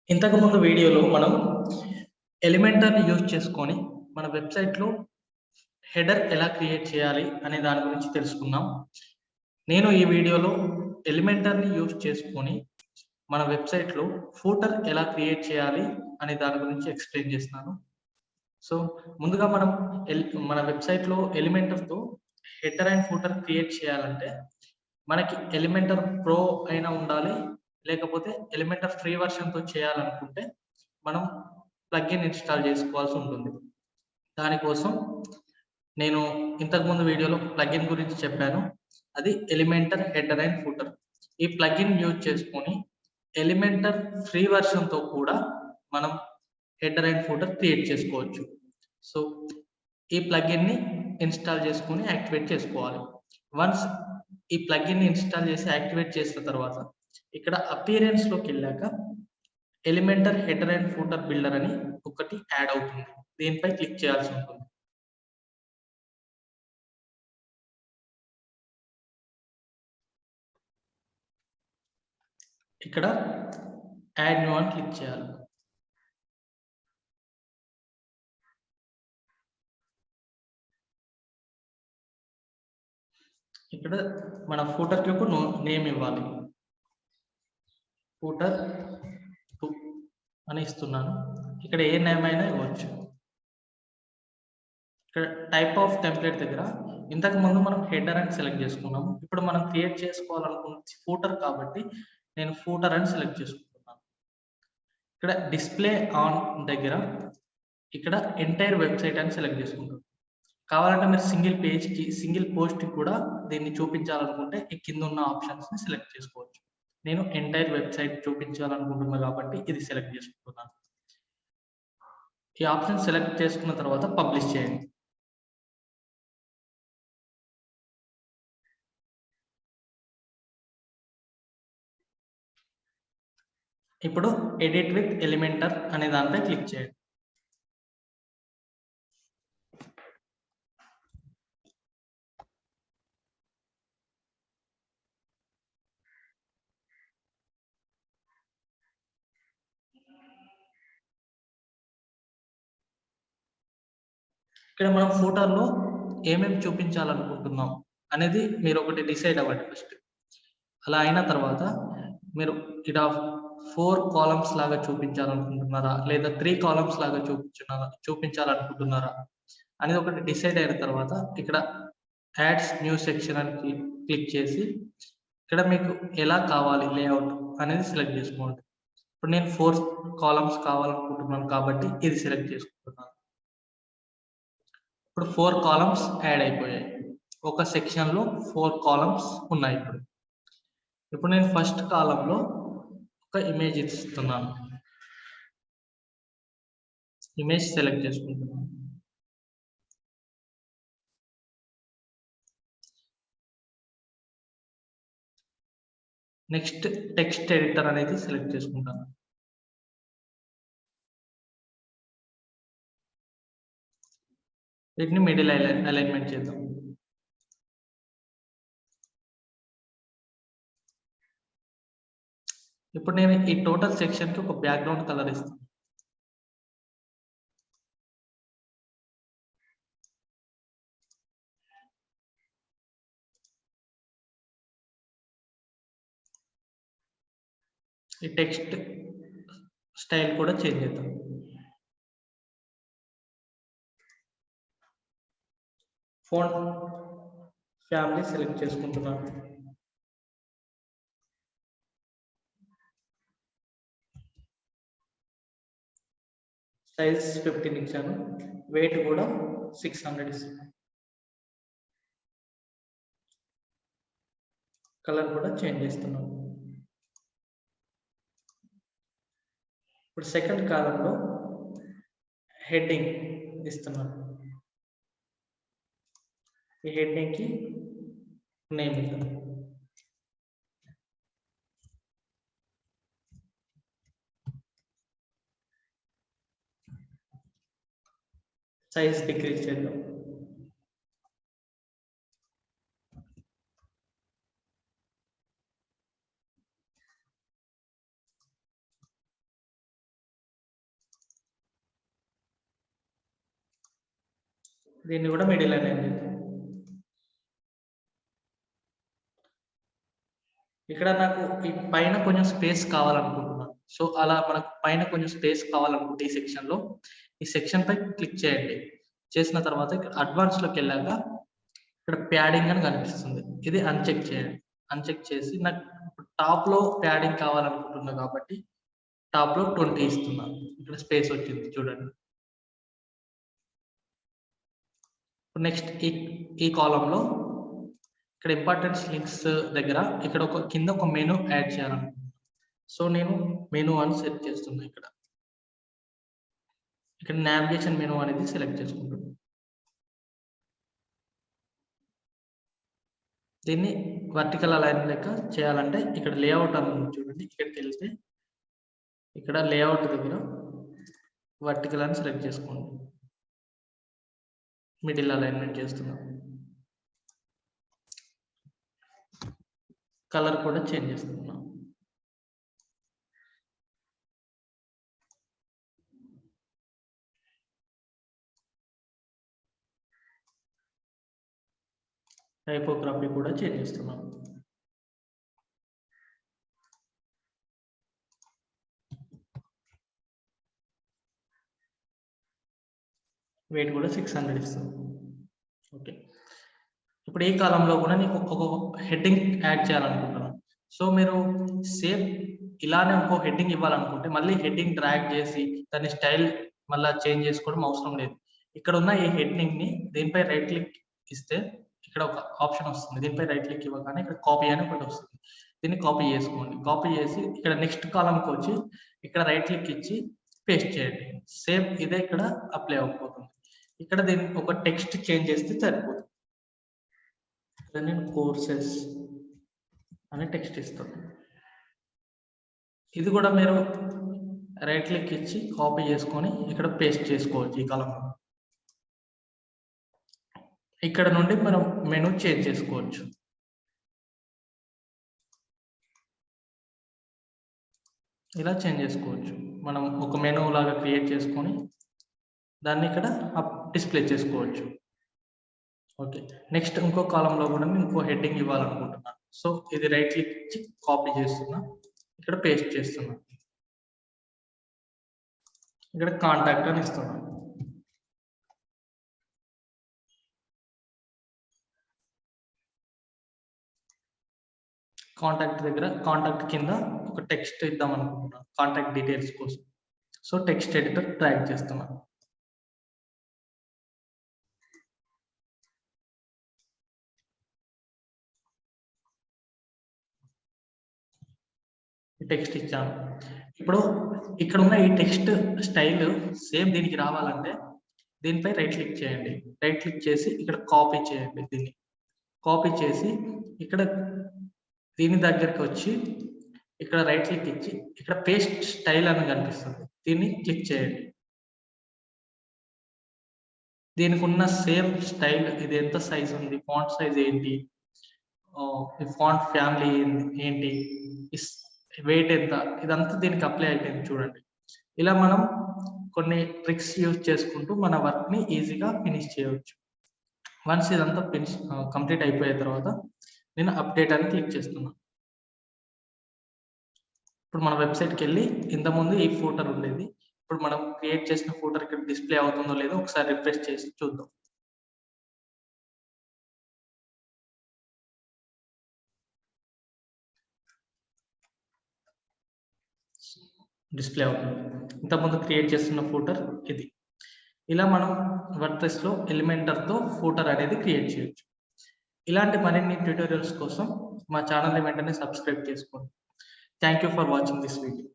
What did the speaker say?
ఇంతకుముందు వీడియోలో మనం ఎలిమెంటర్‌ని యూజ్ చేసుకొని మన వెబ్‌సైట్‌లో హెడర్ ఎలా క్రియేట్ చేయాలి అనే దాని గురించి తెలుసుకుందాం. నేను ఈ వీడియోలో ఎలిమెంటర్‌ని యూజ్ చేసుకొని మన వెబ్‌సైట్‌లో ఫూటర్ ఎలా క్రియేట్ చేయాలి అనే దాని గురించి ఎక్స్‌ప్లెయిన్ చేస్తాను. సో, ముందుగా మనం మన వెబ్‌సైట్‌లో ఎలిమెంటర్‌తో హెడర్ అండ్ ఫూటర్ క్రియేట్ చేయాలంటే మనకి ఎలిమెంటర్ ప్రో అయినా ఉండాలి. లేకపోతే ఎలిమెంటర్ ఫ్రీ వెర్షన్‌తో చేయాలనుకుంటే మనం ప్లగ్ఇన్ ఇన్‌స్టాల్ చేసుకోవాల్సి ఉంటుంది. దానికోసం నేను ఇంతకుముందు వీడియోలో ప్లగ్ఇన్ గురించి చెప్పాను. అది ఎలిమెంటర్ హెడర్ అండ్ ఫూటర్. ఈ ప్లగ్ఇన్ యూజ్ చేసుకొని ఎలిమెంటర్ ఫ్రీ వెర్షన్‌తో కూడా మనం హెడర్ అండ్ ఫూటర్ క్రియేట్ చేసుకోవచ్చు. సో, ఈ ప్లగ్ఇన్‌ని ఇన్‌స్టాల్ చేసుకొని యాక్టివేట్ చేసుకోవాలి. వన్స్ ఈ ప్లగ్ఇన్‌ని ఇన్‌స్టాల్ చేసి యాక్టివేట్ చేసిన తర్వాత ఇక్కడ అపియరెన్స్‌లోకెళ్ళాక Elementor header and footer builder అని ఒకటి యాడ్ అవుతుంది. దీనిపై క్లిక్ చేయాల్సి ఉంటుంది. ఇక్కడ యాడ్ న్యూ అని క్లిక్ చేయాలి. ఇక్కడ మన ఫూటర్‌కి ఒక నేమ్ ఇవ్వాలి. ఫూటర్ 2 అని ఇస్తున్నాను. ఇక్కడ ఏ నేమ్ అయినా ఇవ్వచ్చు. ఇక్కడ టైప్ ఆఫ్ టెంప్లేట్ దగ్గర ఇంతకు ముందు మనం హెడర్ అని సెలెక్ట్ చేసుకున్నాము. ఇప్పుడు మనం క్రియేట్ చేసుకోవాలనుకున్నది ఫూటర్ కాబట్టి నేను ఫూటర్ అని సెలెక్ట్ చేసుకుంటున్నాను. ఇక్కడ డిస్ప్లే ఆన్ దగ్గర ఇక్కడ ఎంటైర్ వెబ్‌సైట్ అని సెలెక్ట్ చేసుకుంటాం. కావాలంటే మీరు సింగిల్ పోస్ట్‌కి కూడా దీన్ని చూపించాలనుకుంటే ఈ కింద ఉన్న ఆప్షన్స్‌ని సెలెక్ట్ చేసుకోవచ్చు. నేను ఎంటైర్ వెబ్‌సైట్ చూపించాలనుకుంటున్నా కాబట్టి ఇది సెలెక్ట్ చేసుకుంటున్నాను. ఈ ఆప్షన్ సెలెక్ట్ చేసుకున్న తర్వాత పబ్లిష్ చేయండి. ఇప్పుడు ఎడిట్ విత్ ఎలిమెంటర్ అనే దానిపై క్లిక్ చేయండి. ఇక్కడ మనం ఫోటోలో ఏమేమి చూపించాలనుకుంటున్నాం అనేది మీరు ఒకటి డిసైడ్ అవ్వండి ఫస్ట్. అలా అయిన తర్వాత మీరు ఇక్కడ 4 కాలమ్స్ లాగా చూపించాలనుకుంటున్నారా? లేదా 3 కాలమ్స్ లాగా చూపించాలనుకుంటున్నారా? అనేది ఒకటి డిసైడ్ అయిన తర్వాత ఇక్కడ యాడ్స్ న్యూ సెక్షన్ అని క్లిక్ చేసి ఇక్కడ మీకు ఎలా కావాలి లేఅవుట్ అనేది సెలెక్ట్ చేసుకోండి. ఇప్పుడు నేను 4 కాలమ్స్ కావాలనుకుంటున్నాను కాబట్టి ఇది సెలెక్ట్ చేసుకుంటున్నాను. ఇప్పుడు 4 కాలమ్స్ యాడ్ అయిపోయాయి. ఒక సెక్షన్‌లో 4 కాలమ్స్ ఉన్నాయి ఇప్పుడు. ఇప్పుడు నేను ఫస్ట్ కాలమ్‌లో ఒక ఇమేజ్ ఇస్తున్నాను. ఇమేజ్ సెలెక్ట్ చేసుకుంటున్నాను. నెక్స్ట్ టెక్స్ట్ ఎడిటర్ అనేది సెలెక్ట్ చేసుకుంటాను. వీటిని మిడిల్ అలైన్మెంట్ చేద్దాం. ఇప్పుడు నేను ఈ టోటల్ సెక్షన్‌కి ఒక బ్యాక్‌గ్రౌండ్ కలర్ ఇస్తాను. ఈ టెక్స్ట్ స్టైల్ కూడా చేంజ్ చేద్దాం. ఫాంట్ ఫ్యామిలీ సెలెక్ట్ చేసుకుంటున్నాను. సైజ్ 15 ఇచ్చాను. వెయిట్ కూడా 600 ఇస్తాను. కలర్ కూడా చేంజ్ చేస్తున్నాను. ఇప్పుడు సెకండ్ కాలంలో హెడ్డింగ్ ఇస్తున్నాను. ఈ హెడ్డింగ్‌కి నేమ్ ఇద్దాం. సైజ్ డిక్రీజ్ చేద్దాం. దీన్ని కూడా మిడిల్ అనేది. ఇక్కడ నాకు ఈ పైన కొంచెం స్పేస్ కావాలనుకుంటున్నాను. సో అలా మనకు పైన కొంచెం స్పేస్ కావాలనుకుంటే ఈ సెక్షన్లో ఈ సెక్షన్ పై క్లిక్ చేయండి. చేసిన తర్వాత ఇక్కడ అడ్వాన్స్లోకి వెళ్ళాక ఇక్కడ ప్యాడింగ్ అని కనిపిస్తుంది. ఇది అన్చెక్ చేయండి. అన్చెక్ చేసి నాకు టాప్లో ప్యాడింగ్ కావాలనుకుంటున్నా కాబట్టి టాప్లో 20 ఇస్తున్నా. ఇక్కడ స్పేస్ వచ్చింది చూడండి. నెక్స్ట్ ఈ కాలంలో ఇక్కడ ఇంపార్టెంట్ లింక్స్ దగ్గర ఇక్కడ కింద ఒక మెనూ యాడ్ చేయాలనుకుంటున్నాను. సో నేను మెనూ అని సెట్ చేస్తున్నా. ఇక్కడ నావిగేషన్ మెనూ అనేది సెలెక్ట్ చేసుకుంటున్నాను. దీన్ని వర్టికల్ అలైన్ లెక్క చేయాలంటే ఇక్కడ లేఅవుట్ అని చూడండి. ఇక్కడికి వెళ్తే ఇక్కడ లేఅవుట్ దగ్గర వర్టికల్ అని సెలెక్ట్ చేసుకోండి. మిడిల్ అలైన్మెంట్ చేస్తున్నాం. కలర్ కూడా చేంజ్ చేస్తున్నాం. టైపోగ్రఫీ కూడా చేంజ్ చేస్తున్నాం. వెయిట్ కూడా 600 ఇస్తాం. ఓకే, ఇప్పుడు ఈ కాలంలో కూడా నీకు ఒక హెడ్డింగ్ యాడ్ చేయాలనుకుంటున్నాను. సో మీరు సేమ్ ఇలానే ఇంకో హెడ్డింగ్ ఇవ్వాలనుకుంటే మళ్ళీ హెడ్డింగ్ డ్రాగ్ చేసి దాని స్టైల్ మళ్ళీ చేంజ్ చేసుకోవడం అవసరం లేదు. ఇక్కడ ఉన్న ఈ హెడ్డింగ్ ని దీనిపై రైట్ క్లిక్ ఇస్తే ఇక్కడ ఒక ఆప్షన్ వస్తుంది. దీనిపై రైట్ క్లిక్ ఇవ్వగానే ఇక్కడ కాపీ అని ఒకటి వస్తుంది. దీన్ని కాపీ చేసుకోండి. కాపీ చేసి ఇక్కడ నెక్స్ట్ కాలంకి వచ్చి ఇక్కడ రైట్ క్లిక్ ఇచ్చి పేస్ట్ చేయండి. సేమ్ ఇదే ఇక్కడ అప్లై అవ్వబోతుంది. ఇక్కడ దీనికి ఒక టెక్స్ట్ చేంజ్ చేస్తే సరిపోతుంది. ఇక్కడ నేను కోర్సెస్ అనే టెక్స్ట్ ఇస్తాను. ఇది కూడా మీరు రైట్ క్లిక్ ఇచ్చి కాపీ చేసుకొని ఇక్కడ పేస్ట్ చేసుకోవచ్చు. ఈ కాలంలో ఇక్కడ నుండి మనం మెనూ చేంజ్ చేసుకోవచ్చు. ఇలా చేంజ్ చేసుకోవచ్చు. మనం ఒక మెనూ లాగా క్రియేట్ చేసుకొని దాన్ని ఇక్కడ డిస్ప్లే చేసుకోవచ్చు. ఓకే, నెక్స్ట్ ఇంకో కాలంలో కూడా నేను ఇంకో హెడ్డింగ్ ఇవ్వాలనుకుంటున్నాను. సో ఇది రైట్ క్లిక్ ఇచ్చి కాపీ చేస్తున్నా, ఇక్కడ పేస్ట్ చేస్తున్నా. ఇక్కడ కాంటాక్ట్ అని ఇస్తున్నాను. కాంటాక్ట్ దగ్గర కాంటాక్ట్ కింద ఒక టెక్స్ట్ ఇద్దాం అనుకుంటున్నాను కాంటాక్ట్ డీటెయిల్స్ కోసం. సో టెక్స్ట్ ఎడిటర్ డ్రాగ్ చేస్తున్నాను. టెక్స్ట్ ఇచ్చాను. ఇప్పుడు ఇక్కడ ఉన్న ఈ టెక్స్ట్ స్టైల్ సేమ్ దీనికి రావాలంటే దీనిపై రైట్ క్లిక్ చేయండి. రైట్ క్లిక్ చేసి ఇక్కడ కాపీ చేయండి. దీన్ని కాపీ చేసి ఇక్కడ దీని దగ్గరికి వచ్చి ఇక్కడ రైట్ క్లిక్ ఇచ్చి ఇక్కడ పేస్ట్ స్టైల్ అని కనిపిస్తుంది. దీన్ని క్లిక్ చేయండి. దీనికి ఉన్న సేమ్ స్టైల్ ఇది ఎంత సైజ్ ఉంది, ఫాంట్ సైజ్ ఏంటి, ఫాంట్ ఫ్యామిలీ ఏంటి, వెయిట్ ఎంత, ఇదంతా దీనికి అప్లై అయిపోయింది చూడండి. ఇలా మనం కొన్ని ట్రిక్స్ యూజ్ చేసుకుంటూ మన వర్క్ ని ఈజీగా ఫినిష్ చేయవచ్చు. వన్స్ ఇదంతా కంప్లీట్ అయిపోయిన తర్వాత నేను అప్డేట్ అని క్లిక్ చేస్తున్నాను. ఇప్పుడు మన వెబ్సైట్కి వెళ్ళి ఇంతకుముందు ఈ ఫూటర్ ఉండేది, ఇప్పుడు మనం క్రియేట్ చేసిన ఫూటర్ ఇక్కడ డిస్ప్లే అవుతుందో లేదో ఒకసారి రిఫ్రెష్ చేసి చూద్దాం. డిస్ప్లే అవుతుంది. ఇంతకుముందు క్రియేట్ చేస్తున్న ఫూటర్ ఇది. ఇలా మనం వర్డ్ప్రెస్ లో ఎలిమెంటర్ తో ఫూటర్ అనేది క్రియేట్ చేయొచ్చు. ఇలాంటి మరిన్ని ట్యూటోరియల్స్ కోసం మా ఛానల్ ని వెంటనే సబ్స్క్రైబ్ చేసుకోండి. Thank you for watching this video.